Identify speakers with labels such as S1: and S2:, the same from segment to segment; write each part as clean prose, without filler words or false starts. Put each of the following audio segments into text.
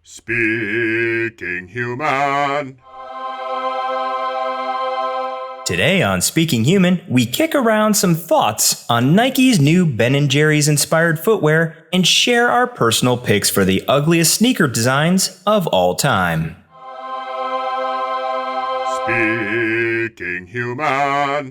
S1: Speaking Human.
S2: Today on Speaking Human, we kick around some thoughts on Nike's new Ben & Jerry's inspired footwear and share our personal picks for the ugliest sneaker designs of all time.
S1: Speaking Human.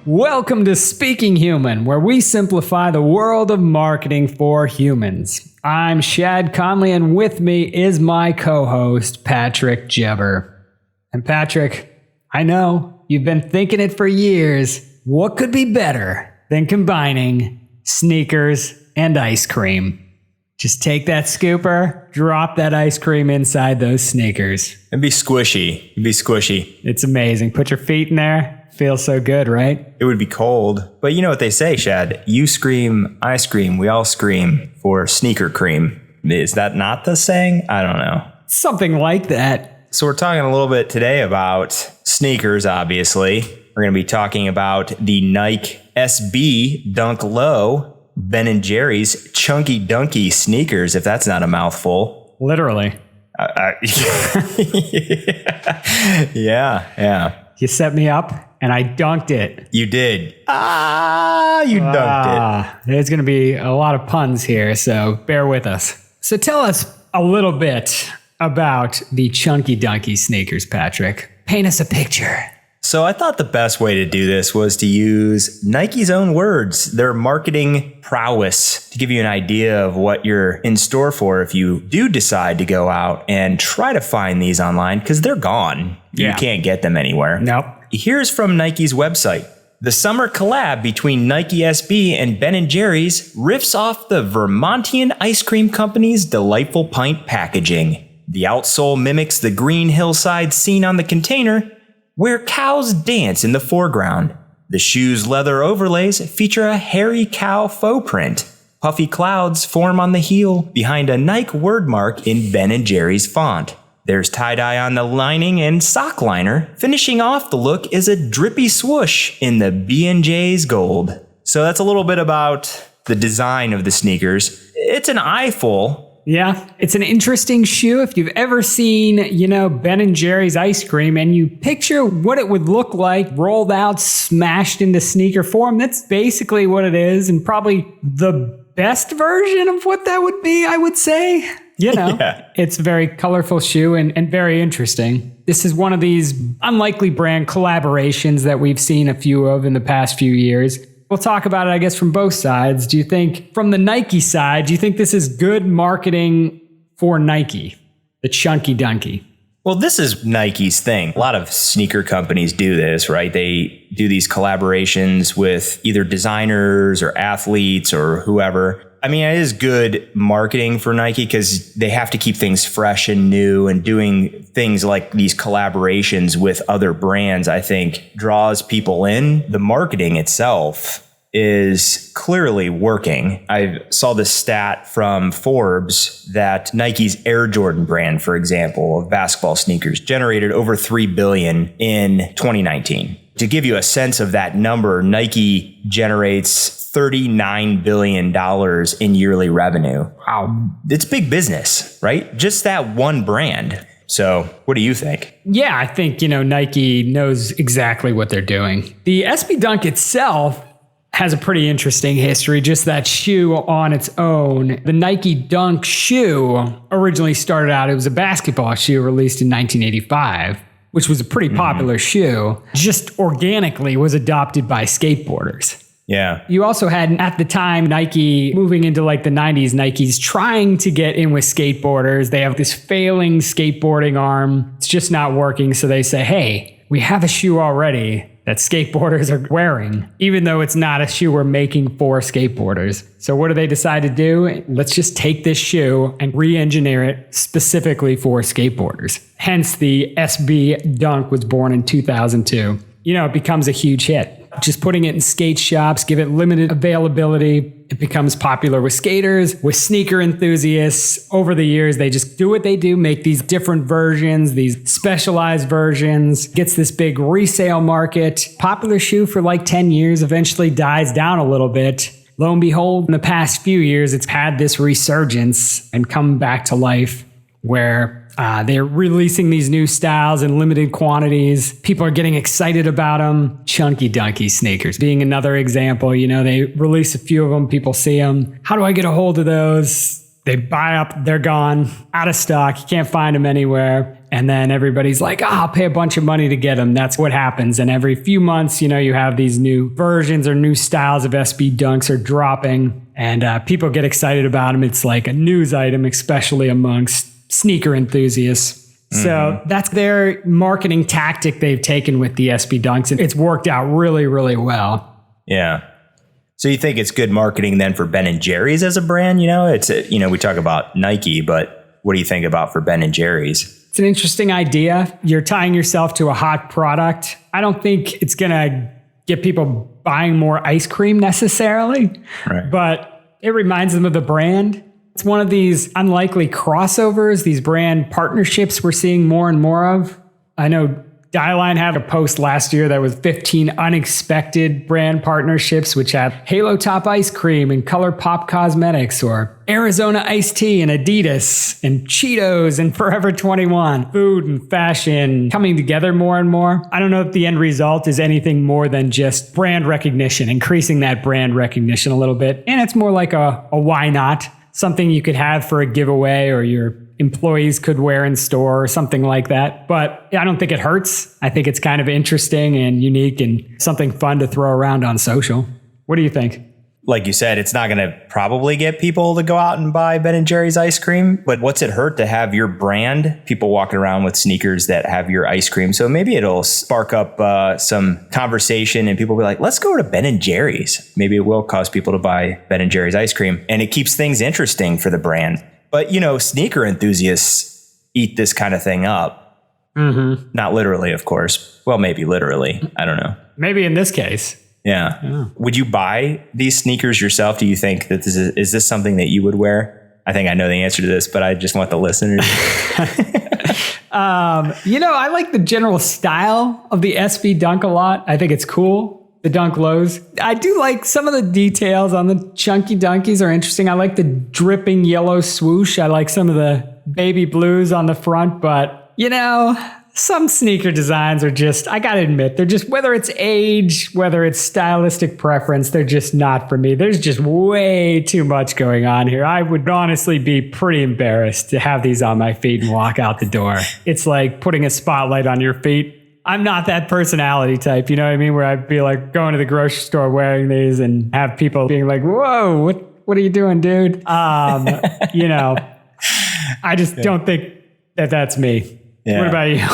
S3: Welcome to Speaking Human, where we simplify the world of marketing for humans. I'm Shad Conley, and with me is my co-host, Patrick Jebber. And Patrick, I know you've been thinking it for years. What could be better than combining sneakers and ice cream? Just take that scooper, drop that ice cream inside those sneakers.
S2: It'd be squishy.
S3: It's amazing. Put your feet in there. Feels so good, right?
S2: It would be cold. But you know what they say, Shad? You scream, I scream, we all scream for sneaker cream. Is that not the saying? I don't know.
S3: Something like that.
S2: So we're talking a little bit today about sneakers, obviously. We're going to be talking about the Nike SB Dunk Low Ben & Jerry's Chunky Dunky sneakers, if that's not a mouthful.
S3: Literally.
S2: Yeah.
S3: You set me up, and I dunked it.
S2: You did. You dunked it.
S3: There's going to be a lot of puns here, so bear with us. So tell us a little bit about the Chunky Dunky sneakers, Patrick. Paint us a picture.
S2: So I thought the best way to do this was to use Nike's own words, their marketing prowess, to give you an idea of what you're in store for if you do decide to go out and try to find these online, because they're gone.
S3: Yeah.
S2: You can't get them anywhere.
S3: Nope.
S2: Here's from Nike's website. The summer collab between Nike SB and Ben & Jerry's riffs off the Vermontian ice cream company's delightful pint packaging. The outsole mimics the green hillside scene on the container, where cows dance in the foreground. The shoe's leather overlays feature a hairy cow faux print. Puffy clouds form on the heel behind a Nike wordmark in Ben & Jerry's font. There's tie-dye on the lining and sock liner. Finishing off the look is a drippy swoosh in the B&J's gold. So that's a little bit about the design of the sneakers. It's an eyeful.
S3: Yeah, it's an interesting shoe. If you've ever seen, Ben & Jerry's ice cream and you picture what it would look like rolled out, smashed into sneaker form, that's basically what it is, and probably the best version of what that would be, I would say.
S2: Yeah.
S3: It's a very colorful shoe and very interesting. This is one of these unlikely brand collaborations that we've seen a few of in the past few years. We'll talk about it, I guess, from both sides. Do you think, from the Nike side, do you think this is good marketing for Nike, the Chunky Dunky?
S2: Well, this is Nike's thing. A lot of sneaker companies do this, right? They do these collaborations with either designers or athletes or whoever. I mean, it is good marketing for Nike because they have to keep things fresh and new, and doing things like these collaborations with other brands, I think, draws people in. The marketing itself is clearly working. I saw this stat from Forbes that Nike's Air Jordan brand, for example, of basketball sneakers, generated over $3 billion in 2019. To give you a sense of that number, Nike generates $39 billion in yearly revenue.
S3: Wow.
S2: It's big business, right? Just that one brand. So what do you think?
S3: Yeah, I think, Nike knows exactly what they're doing. The SB Dunk itself has a pretty interesting history, just that shoe on its own. The Nike Dunk shoe originally started out, it was a basketball shoe released in 1985, which was a pretty popular shoe, just organically was adopted by skateboarders.
S2: Yeah.
S3: You also had, at the time, Nike moving into like the 90s, Nike's trying to get in with skateboarders. They have this failing skateboarding arm. It's just not working. So they say, hey, we have a shoe already that skateboarders are wearing, even though it's not a shoe we're making for skateboarders. So what do they decide to do? Let's just take this shoe and re-engineer it specifically for skateboarders. Hence, the SB Dunk was born in 2002. It becomes a huge hit. Just putting it in skate shops, give it limited availability. It becomes popular with skaters, with sneaker enthusiasts. Over the years, they just do what they do, make these different versions, these specialized versions, gets this big resale market. Popular shoe for like 10 years, eventually dies down a little bit. lo and behold, in the past few years, it's had this resurgence and come back to life where they're releasing these new styles in limited quantities. People are getting excited about them. Chunky Dunky sneakers being another example. You know, they release a few of them. People see them. How do I get a hold of those? They buy up. They're gone. Out of stock. You can't find them anywhere. And then everybody's like, I'll pay a bunch of money to get them. That's what happens. And every few months, you know, you have these new versions or new styles of SB Dunks are dropping. And people get excited about them. It's like a news item, especially amongst sneaker enthusiasts. So that's their marketing tactic they've taken with the SB Dunks. And it's worked out really, really well.
S2: Yeah. So you think it's good marketing then for Ben & Jerry's as a brand? You know, we talk about Nike, but what do you think about for Ben & Jerry's?
S3: It's an interesting idea. You're tying yourself to a hot product. I don't think it's going to get people buying more ice cream necessarily,
S2: right,
S3: but it reminds them of the brand. It's one of these unlikely crossovers, these brand partnerships we're seeing more and more of. I know Dieline had a post last year that was 15 unexpected brand partnerships, which had Halo Top Ice Cream and Color Pop Cosmetics, or Arizona Iced Tea and Adidas and Cheetos and Forever 21. Food and fashion coming together more and more. I don't know if the end result is anything more than just brand recognition, increasing that brand recognition a little bit. And it's more like a why not? Something you could have for a giveaway or your employees could wear in store or something like that. But I don't think it hurts. I think it's kind of interesting and unique and something fun to throw around on social. What do you think?
S2: Like you said, it's not going to probably get people to go out and buy Ben & Jerry's ice cream, but what's it hurt to have your brand, people walking around with sneakers that have your ice cream? So maybe it'll spark up some conversation and people will be like, let's go to Ben & Jerry's. Maybe it will cause people to buy Ben & Jerry's ice cream, and it keeps things interesting for the brand. But, you know, sneaker enthusiasts eat this kind of thing up.
S3: Mm-hmm.
S2: Not literally, of course. Well, maybe literally. I don't know.
S3: Maybe in this case.
S2: Yeah. Would you buy these sneakers yourself? Do you think that is this something that you would wear? I think I know the answer to this, but I just want the listeners.
S3: I like the general style of the SB Dunk a lot. I think it's cool. The Dunk Lows. I do like some of the details on the Chunky Dunkies are interesting. I like the dripping yellow swoosh. I like some of the baby blues on the front, but some sneaker designs are just, I gotta admit, they're just, whether it's age, whether it's stylistic preference, they're just not for me. There's just way too much going on here. I would honestly be pretty embarrassed to have these on my feet and walk out the door. It's like putting a spotlight on your feet. I'm not that personality type, you know what I mean? Where I'd be like going to the grocery store wearing these and have people being like, whoa, what are you doing, dude? I just don't think that that's me. Yeah. What about you?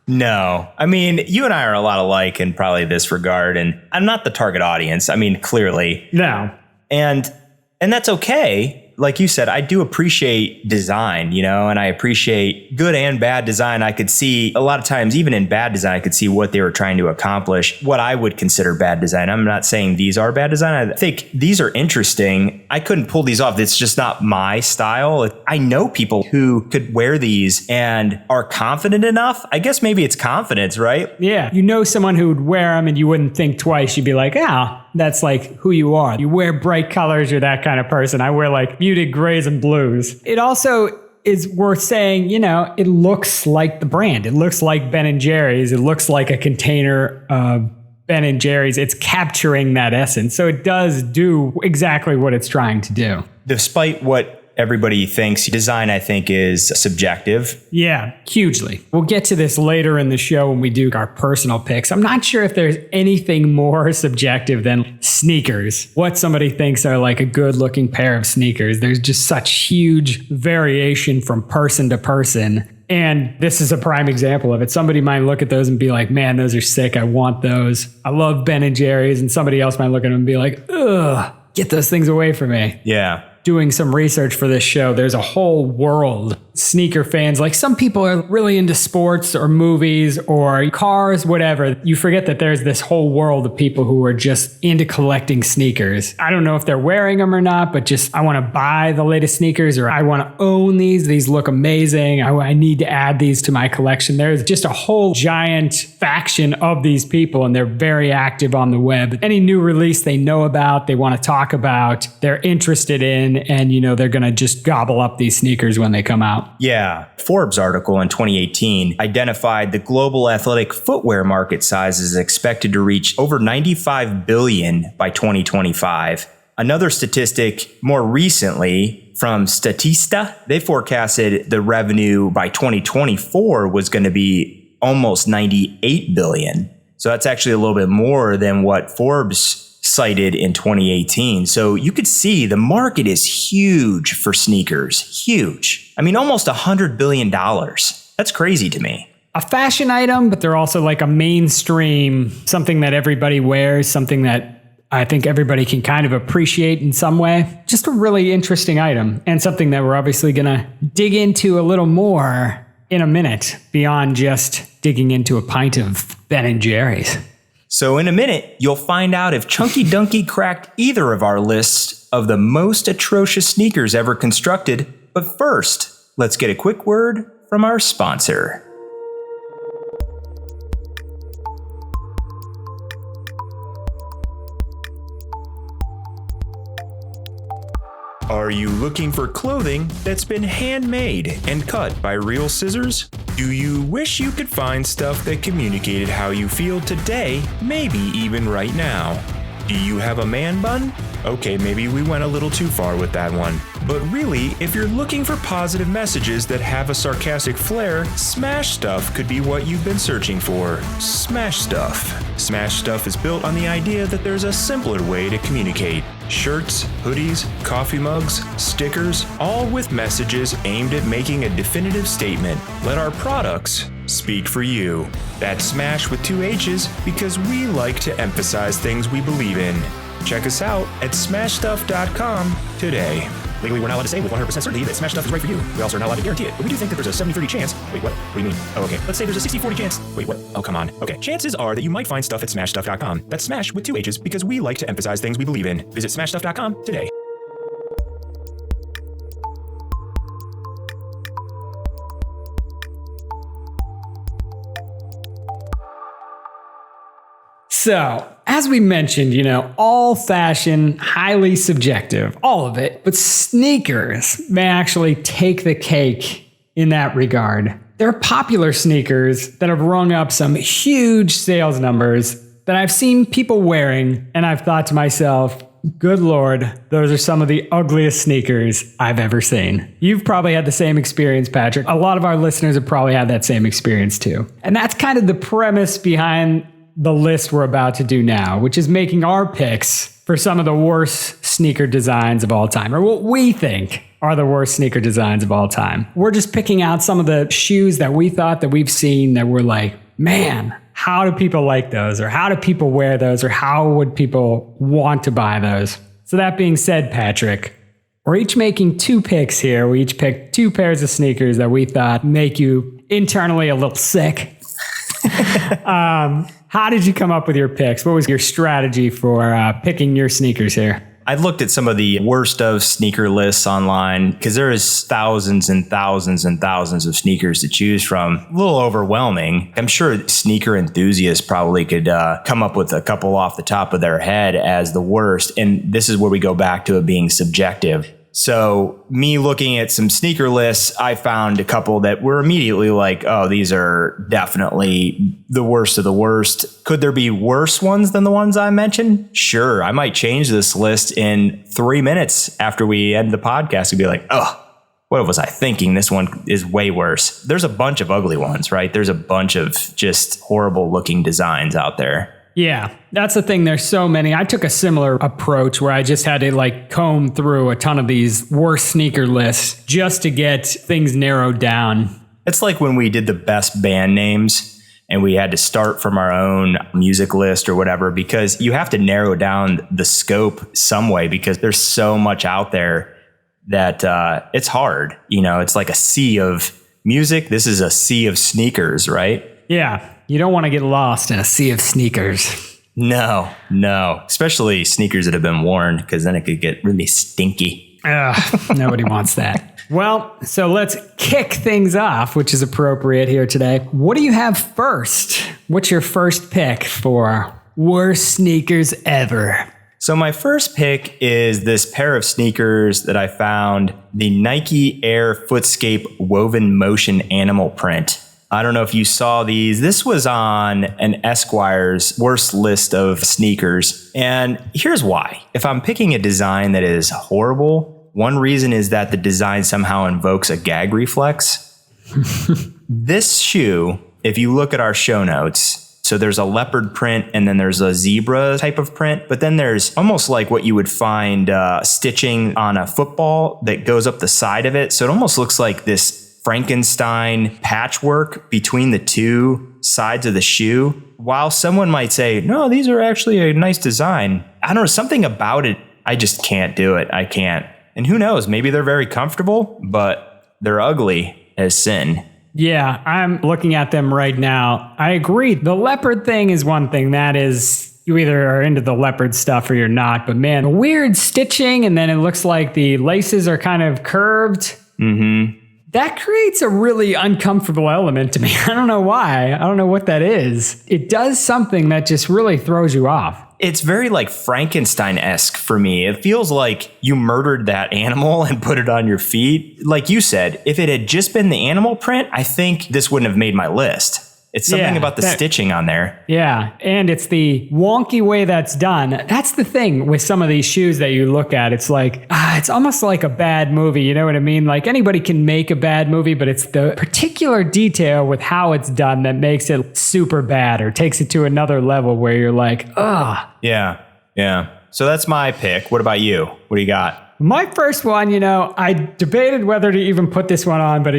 S2: No. I mean, you and I are a lot alike in probably this regard, and I'm not the target audience. I mean, clearly.
S3: No.
S2: And that's okay. Like you said, I do appreciate design, and I appreciate good and bad design. I could see a lot of times, even in bad design, I could see what they were trying to accomplish, what I would consider bad design. I'm not saying these are bad design. I think these are interesting. I couldn't pull these off. It's just not my style. I know people who could wear these and are confident enough. I guess maybe it's confidence, right?
S3: Yeah. You know someone who would wear them and you wouldn't think twice. You'd be like, that's like who you are. You wear bright colors. You're that kind of person. I wear like muted grays and blues. It also is worth saying, it looks like the brand. It looks like Ben & Jerry's. It looks like a container of Ben & Jerry's. It's capturing that essence. So it does do exactly what it's trying to do.
S2: Despite what everybody thinks, design, I think, is subjective.
S3: Yeah, hugely. We'll get to this later in the show when we do our personal picks. I'm not sure if there's anything more subjective than sneakers. What somebody thinks are like a good looking pair of sneakers. There's just such huge variation from person to person. And this is a prime example of it. Somebody might look at those and be like, man, those are sick. I want those. I love Ben & Jerry's. And somebody else might look at them and be like, ugh, get those things away from me.
S2: Yeah.
S3: Doing some research for this show, there's a whole world, sneaker fans. Like some people are really into sports or movies or cars, whatever. You forget that there's this whole world of people who are just into collecting sneakers. I don't know if they're wearing them or not, but just I want to buy the latest sneakers or I want to own these. These look amazing. I need to add these to my collection. There's just a whole giant faction of these people and they're very active on the web. Any new release they know about, they want to talk about, they're interested in, and they're going to just gobble up these sneakers when they come out.
S2: Yeah. Forbes article in 2018 identified the global athletic footwear market size is expected to reach over 95 billion by 2025. Another statistic more recently from Statista, they forecasted the revenue by 2024 was going to be almost 98 billion. So that's actually a little bit more than what Forbes cited in 2018. So you could see the market is huge for sneakers. Huge. I mean, almost $100 billion. That's crazy to me.
S3: A fashion item, but they're also like a mainstream, something that everybody wears, something that I think everybody can kind of appreciate in some way. Just a really interesting item and something that we're obviously going to dig into a little more in a minute beyond just digging into a pint of Ben & Jerry's.
S2: So in a minute, you'll find out if Chunky Dunky cracked either of our lists of the most atrocious sneakers ever constructed. But first, let's get a quick word from our sponsor. Are you looking for clothing that's been handmade and cut by real scissors? Do you wish you could find stuff that communicated how you feel today, maybe even right now? Do you have a man bun? Okay, maybe we went a little too far with that one. But really, if you're looking for positive messages that have a sarcastic flair, Smash Stuff could be what you've been searching for. Smash Stuff. Smash Stuff is built on the idea that there's a simpler way to communicate. Shirts, hoodies, coffee mugs, stickers, all with messages aimed at making a definitive statement. Let our products speak for you. That's Smash with 2 H's because we like to emphasize things we believe in. Check us out at smashstuff.com today. Legally, we're not allowed to say with 100% certainty that Smash Stuff is right for you. We also are not allowed to guarantee it, but we do think that there's a 70-30 chance. Wait, what? What do you mean? Oh, okay. Let's say there's a 60-40 chance. Wait, what? Oh, come on. Okay. Chances are that you might find stuff at smashstuff.com. That's Smash with 2 H's because we like to emphasize things we believe in. Visit smashstuff.com today.
S3: So, as we mentioned, all fashion, highly subjective, all of it, but sneakers may actually take the cake in that regard. There are popular sneakers that have rung up some huge sales numbers that I've seen people wearing, and I've thought to myself, good Lord, those are some of the ugliest sneakers I've ever seen. You've probably had the same experience, Patrick. A lot of our listeners have probably had that same experience too. And that's kind of the premise behind the list we're about to do now, which is making our picks for some of the worst sneaker designs of all time, or what we think are the worst sneaker designs of all time. We're just picking out some of the shoes that we thought that we've seen that we're like, man, how do people like those? Or how do people wear those? Or how would people want to buy those? So that being said, Patrick, we're each making 2 picks here. We each picked 2 pairs of sneakers that we thought make you internally a little sick. How did you come up with your picks? What was your strategy for picking your sneakers here?
S2: I looked at some of the worst of sneaker lists online because there is thousands and thousands and thousands of sneakers to choose from. A little overwhelming. I'm sure sneaker enthusiasts probably could come up with a couple off the top of their head as the worst. And this is where we go back to it being subjective. So me looking at some sneaker lists, I found a couple that were immediately like, oh, these are definitely the worst of the worst. Could there be worse ones than the ones I mentioned? Sure. I might change this list in 3 minutes after we end the podcast and be like, oh, what was I thinking? This one is way worse. There's a bunch of ugly ones, right? There's a bunch of just horrible looking designs out there.
S3: Yeah, that's the thing. There's so many. I took a similar approach where I just had to comb through a ton of these worst sneaker lists just to get things narrowed down.
S2: It's like when we did the best band names and we had to start from our own music list or whatever, because you have to narrow down the scope some way because there's so much out there that it's hard. You know, it's like a sea of music. This is a sea of sneakers, right?
S3: Yeah. You don't want to get lost in a sea of sneakers.
S2: No. Especially sneakers that have been worn, because then it could get really stinky.
S3: Nobody wants that. Well, so let's kick things off, which is appropriate here today. What do you have first? What's your first pick for worst sneakers ever?
S2: So my first pick is this pair of sneakers that I found, the Nike Air Footscape Woven Motion Animal Print. I don't know if you saw these. This was on an Esquire's worst list of sneakers. And here's why. If I'm picking a design that is horrible, one reason is that the design somehow invokes a gag reflex. This shoe, if you look at our show notes, so there's a leopard print and then there's a zebra type of print, but then there's almost like what you would find stitching on a football that goes up the side of it. So it almost looks like this Frankenstein patchwork between the two sides of the shoe. While someone might say, no, these are actually a nice design, I don't know, something about it, I just can't do it. I can't. And who knows, maybe they're very comfortable, but they're ugly as sin.
S3: Yeah, I'm looking at them right now. I agree. The leopard thing is one thing. That is, you either are into the leopard stuff or you're not. But man, the weird stitching, and then it looks like the laces are kind of curved.
S2: Mm-hmm.
S3: That creates a really uncomfortable element to me. I don't know why. I don't know what that is. It does something that just really throws you off.
S2: It's very like Frankenstein-esque for me. It feels like you murdered that animal and put it on your feet. Like you said, if it had just been the animal print, I think this wouldn't have made my list. It's something about the stitching on there.
S3: Yeah, and it's the wonky way that's done. That's the thing with some of these shoes that you look at. It's like, it's almost like a bad movie. You know what I mean? Like anybody can make a bad movie, but it's the particular detail with how it's done that makes it super bad or takes it to another level where you're like, ugh.
S2: Yeah. So that's my pick. What about you? What do you got?
S3: My first one, I debated whether to even put this one on, but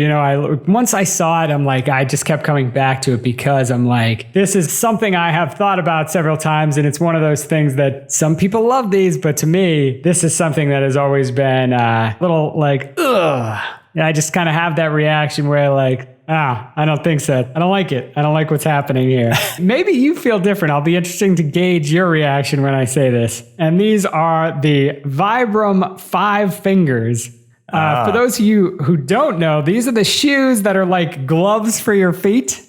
S3: once I saw it, I'm like, I just kept coming back to it because I'm like, this is something I have thought about several times, and it's one of those things that some people love these, but to me, this is something that has always been a little like, ugh. And I just kind of have that reaction where like, I don't think so. I don't like it. I don't like what's happening here. Maybe you feel different. I'll be interesting to gauge your reaction when I say this. And these are the Vibram 5 Fingers. For those of you who don't know, these are the shoes that are like gloves for your feet,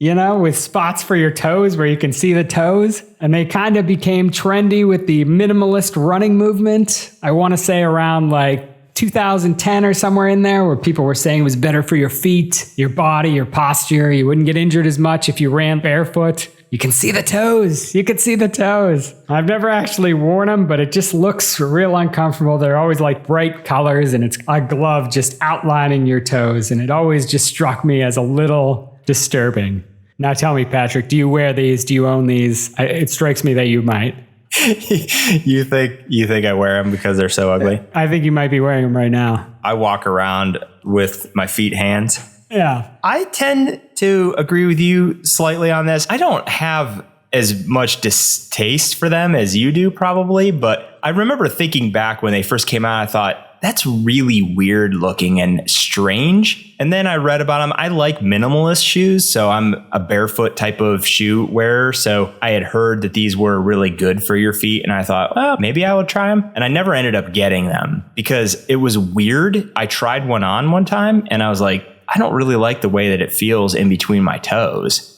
S3: with spots for your toes where you can see the toes. And they kind of became trendy with the minimalist running movement. I want to say around like 2010 or somewhere in there, where people were saying it was better for your feet, your body, your posture. You wouldn't get injured as much if you ran barefoot. You can see the toes. You can see the toes. I've never actually worn them, but it just looks real uncomfortable. They're always like bright colors, and it's a glove just outlining your toes. And it always just struck me as a little disturbing. Now tell me, Patrick, do you wear these? Do you own these? It strikes me that you might.
S2: You think I wear them because they're so ugly?
S3: I think you might be wearing them right now.
S2: I walk around with my feet hands.
S3: Yeah.
S2: I tend to agree with you slightly on this. I don't have as much distaste for them as you do probably, but I remember thinking back when they first came out, I thought, that's really weird looking and strange. And then I read about them. I like minimalist shoes, so I'm a barefoot type of shoe wearer. So I had heard that these were really good for your feet. And I thought, well, maybe I would try them. And I never ended up getting them because it was weird. I tried one on one time and I was like, I don't really like the way that it feels in between my toes.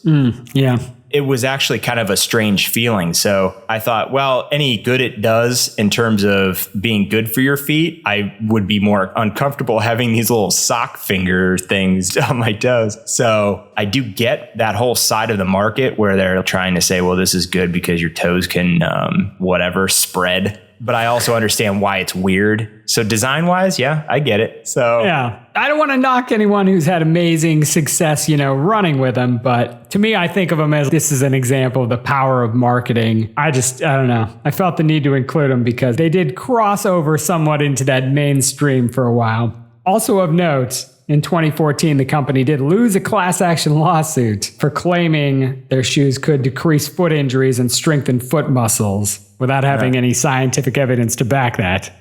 S3: Yeah.
S2: It was actually kind of a strange feeling. So I thought, well, any good it does in terms of being good for your feet, I would be more uncomfortable having these little sock finger things on my toes. So I do get that whole side of the market where they're trying to say, well, this is good because your toes can spread. But I also understand why it's weird. So design wise, yeah, I get it. So
S3: yeah, I don't want to knock anyone who's had amazing success, running with them. But to me, I think of them as this is an example of the power of marketing. I don't know. I felt the need to include them because they did cross over somewhat into that mainstream for a while. Also of note, in 2014, the company did lose a class action lawsuit for claiming their shoes could decrease foot injuries and strengthen foot muscles without having any scientific evidence to back that.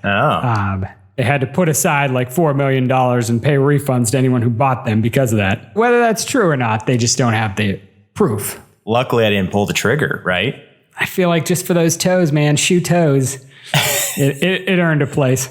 S3: They had to put aside like $4 million and pay refunds to anyone who bought them because of that. Whether that's true or not, they just don't have the proof.
S2: Luckily, I didn't pull the trigger, right?
S3: I feel like just for those toes, man, shoe toes, it earned a place.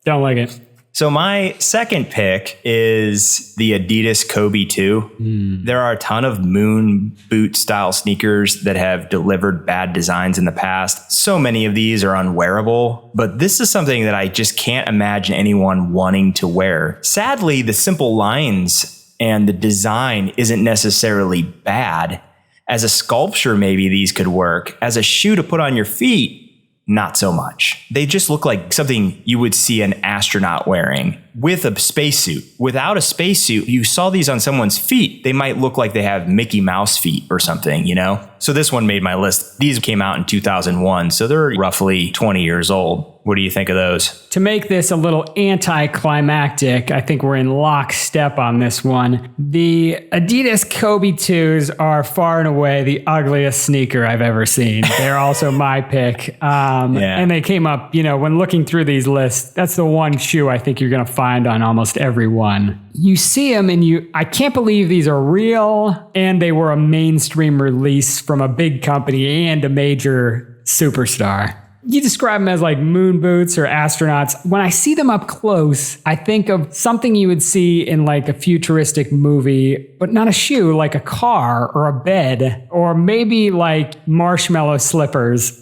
S3: Don't like it.
S2: So my second pick is the Adidas Kobe 2. There are a ton of moon boot style sneakers that have delivered bad designs in the past. So many of these are unwearable, but this is something that I just can't imagine anyone wanting to wear. Sadly, the simple lines and the design isn't necessarily bad. As a sculpture, maybe these could work. As a shoe to put on your feet, not so much. They just look like something you would see an astronaut wearing with a spacesuit. Without a spacesuit, you saw these on someone's feet, they might look like they have Mickey Mouse feet or something, you know? So this one made my list. These came out in 2001, so they're roughly 20 years old. What do you think of those?
S3: To make this a little anticlimactic, I think we're in lockstep on this one. The Adidas Kobe 2s are far and away the ugliest sneaker I've ever seen. They're also my pick. And they came up, when looking through these lists, that's the one shoe I think you're going to find on almost every one. You see them and I can't believe these are real, and they were a mainstream release from a big company and a major superstar. You describe them as like moon boots or astronauts. When I see them up close, I think of something you would see in like a futuristic movie, but not a shoe, like a car or a bed, or maybe like marshmallow slippers,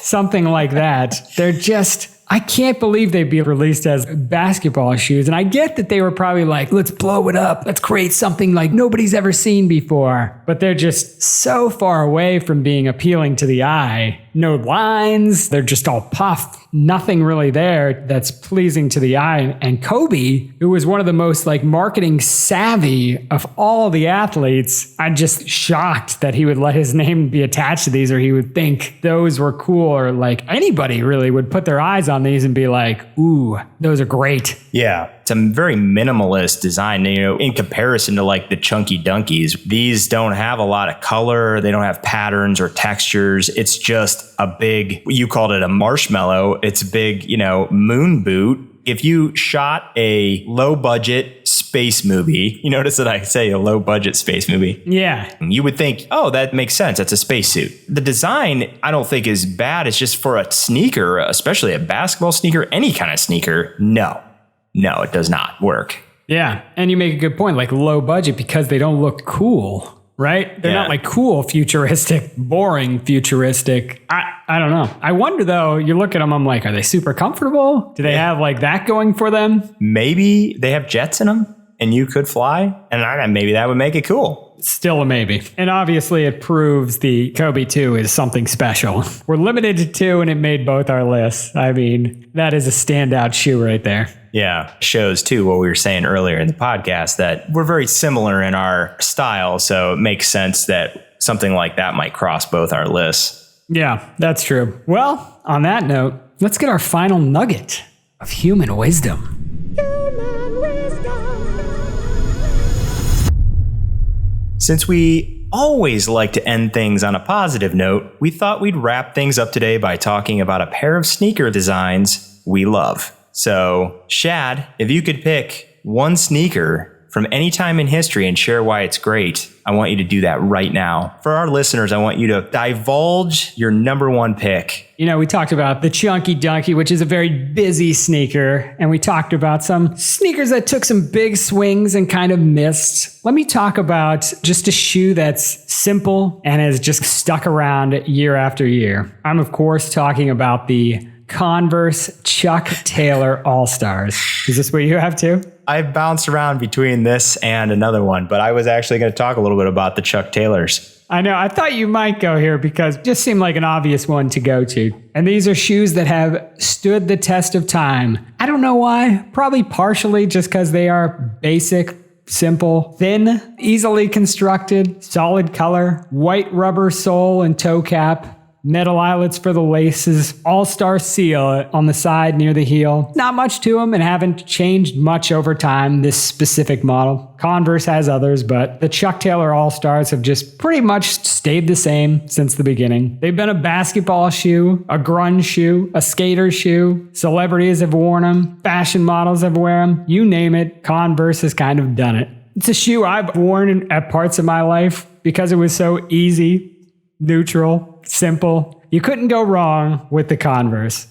S3: something like that. They're just, I can't believe they'd be released as basketball shoes. And I get that they were probably like, let's blow it up. Let's create something like nobody's ever seen before. But they're just so far away from being appealing to the eye. No lines. They're just all puffed. Nothing really there that's pleasing to the eye. And Kobe, who was one of the most like marketing savvy of all the athletes, I'm just shocked that he would let his name be attached to these, or he would think those were cool, or like anybody really would put their eyes on these and be like, ooh, those are great.
S2: Yeah. It's a very minimalist design, in comparison to like the Chunky Dunkies. These don't have a lot of color. They don't have patterns or textures. It's just a big, you called it a marshmallow. It's a big, moon boot. If you shot a low budget space movie, you notice that I say a low budget space movie.
S3: Yeah.
S2: You would think, oh, that makes sense. That's a spacesuit. The design, I don't think is bad. It's just for a sneaker, especially a basketball sneaker, any kind of sneaker. No, it does not work.
S3: Yeah. And you make a good point, like low budget, because they don't look cool, right? They're not like cool, futuristic, boring, futuristic. I don't know. I wonder though, you look at them, I'm like, are they super comfortable? Do they have like that going for them?
S2: Maybe they have jets in them and you could fly, and maybe that would make it cool.
S3: Still a maybe. And obviously it proves the Kobe 2 is something special. We're limited to 2 and it made both our lists. I mean, that is a standout shoe right there.
S2: Yeah. Shows too what we were saying earlier in the podcast, that we're very similar in our style. So it makes sense that something like that might cross both our lists.
S3: Yeah, that's true. Well, on that note, let's get our final nugget of human wisdom.
S2: Since we always like to end things on a positive note, we thought we'd wrap things up today by talking about a pair of sneaker designs we love. So, Shad, if you could pick one sneaker from any time in history and share why it's great, I want you to do that right now. For our listeners, I want you to divulge your number one pick.
S3: We talked about the Chunky Dunky, which is a very busy sneaker. And we talked about some sneakers that took some big swings and kind of missed. Let me talk about just a shoe that's simple and has just stuck around year after year. I'm, of course, talking about the Converse Chuck Taylor All-Stars. Is this what you have too?
S2: I bounced around between this and another one, but I was actually going to talk a little bit about the Chuck Taylors.
S3: I know. I thought you might go here because it just seemed like an obvious one to go to. And these are shoes that have stood the test of time. I don't know why. Probably partially just because they are basic, simple, thin, easily constructed, solid color, white rubber sole and toe cap. Metal eyelets for the laces, all-star seal on the side near the heel. Not much to them and haven't changed much over time, this specific model. Converse has others, but the Chuck Taylor All-Stars have just pretty much stayed the same since the beginning. They've been a basketball shoe, a grunge shoe, a skater shoe. Celebrities have worn them. Fashion models have worn them. You name it, Converse has kind of done it. It's a shoe I've worn at parts of my life because it was so easy, neutral, simple. You couldn't go wrong with the Converse.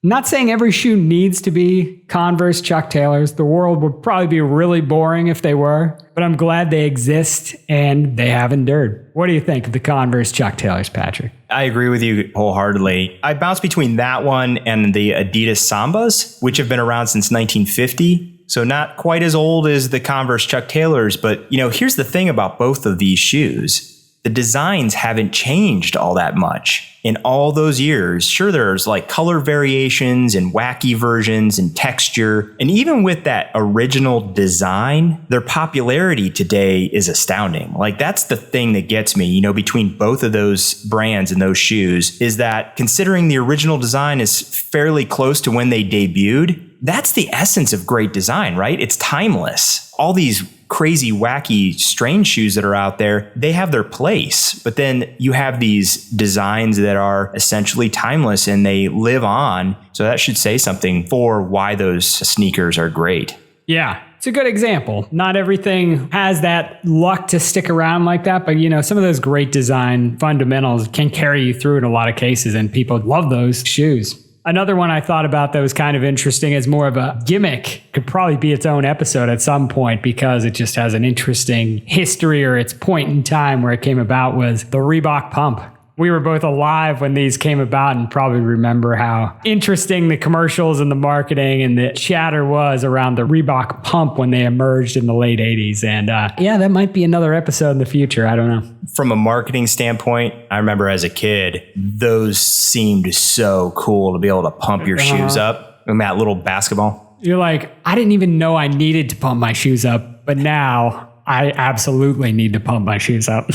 S3: I'm not saying every shoe needs to be Converse Chuck Taylors. The world would probably be really boring if they were, but I'm glad they exist and they have endured. What do you think of the Converse Chuck Taylors, Patrick?
S2: I agree with you wholeheartedly. I bounce between that one and the Adidas Sambas, which have been around since 1950. So not quite as old as the Converse Chuck Taylors, but here's the thing about both of these shoes. The designs haven't changed all that much in all those years. Sure, there's like color variations and wacky versions and texture. And even with that original design, their popularity today is astounding. Like that's the thing that gets me, between both of those brands and those shoes is that considering the original design is fairly close to when they debuted, that's the essence of great design, right? It's timeless. All these crazy, wacky, strange shoes that are out there, they have their place. But then you have these designs that are essentially timeless and they live on. So that should say something for why those sneakers are great.
S3: Yeah, it's a good example. Not everything has that luck to stick around like that, but some of those great design fundamentals can carry you through in a lot of cases, and people love those shoes. Another one I thought about that was kind of interesting as more of a gimmick, could probably be its own episode at some point because it just has an interesting history or its point in time where it came about, was the Reebok pump. We were both alive when these came about and probably remember how interesting the commercials and the marketing and the chatter was around the Reebok pump when they emerged in the late 80s. And that might be another episode in the future. I don't know.
S2: From a marketing standpoint, I remember as a kid, those seemed so cool to be able to pump your shoes up in that little basketball.
S3: You're like, I didn't even know I needed to pump my shoes up, but now I absolutely need to pump my shoes up.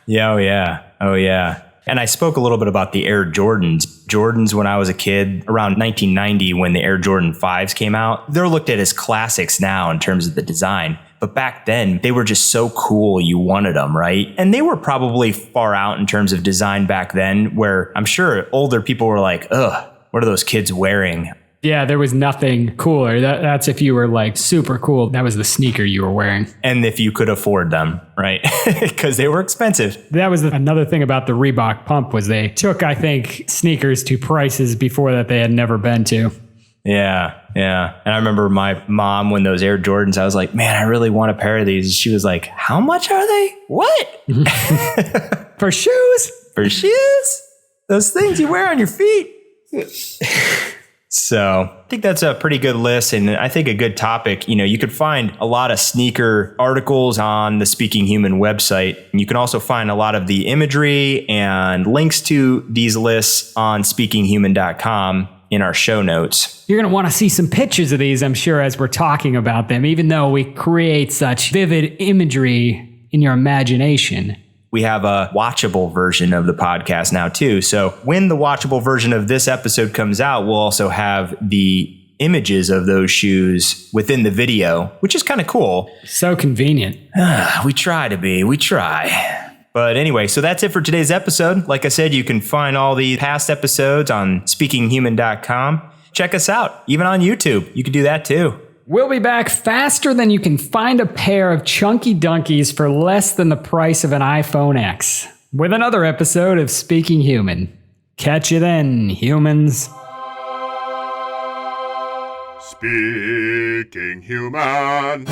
S2: Yeah, oh yeah. And I spoke a little bit about the Air Jordans. Jordans, when I was a kid, around 1990, when the Air Jordan 5s came out, they're looked at as classics now in terms of the design. But back then, they were just so cool, you wanted them, right? And they were probably far out in terms of design back then, where I'm sure older people were like, ugh, what are those kids wearing?
S3: Yeah, there was nothing cooler. That's if you were like super cool. That was the sneaker you were wearing.
S2: And if you could afford them, right? Because they were expensive.
S3: That was another thing about the Reebok pump, was they took, I think, sneakers to prices before that they had never been to. Yeah.
S2: And I remember my mom, when those Air Jordans, I was like, man, I really want a pair of these. She was like, how much are they? What?
S3: For shoes?
S2: For shoes? Those things you wear on your feet. So I think that's a pretty good list, and I think a good topic. You could find a lot of sneaker articles on the Speaking Human website. And you can also find a lot of the imagery and links to these lists on speakinghuman.com in our show notes.
S3: You're going to want to see some pictures of these, I'm sure, as we're talking about them, even though we create such vivid imagery in your imagination.
S2: We have a watchable version of the podcast now, too. So when the watchable version of this episode comes out, we'll also have the images of those shoes within the video, which is kind of cool.
S3: So convenient.
S2: We try. But anyway, so that's it for today's episode. Like I said, you can find all the past episodes on speakinghuman.com. Check us out, even on YouTube. You can do that, too.
S3: We'll be back faster than you can find a pair of chunky donkeys for less than the price of an iPhone X, with another episode of Speaking Human. Catch you then, humans.
S1: Speaking Human.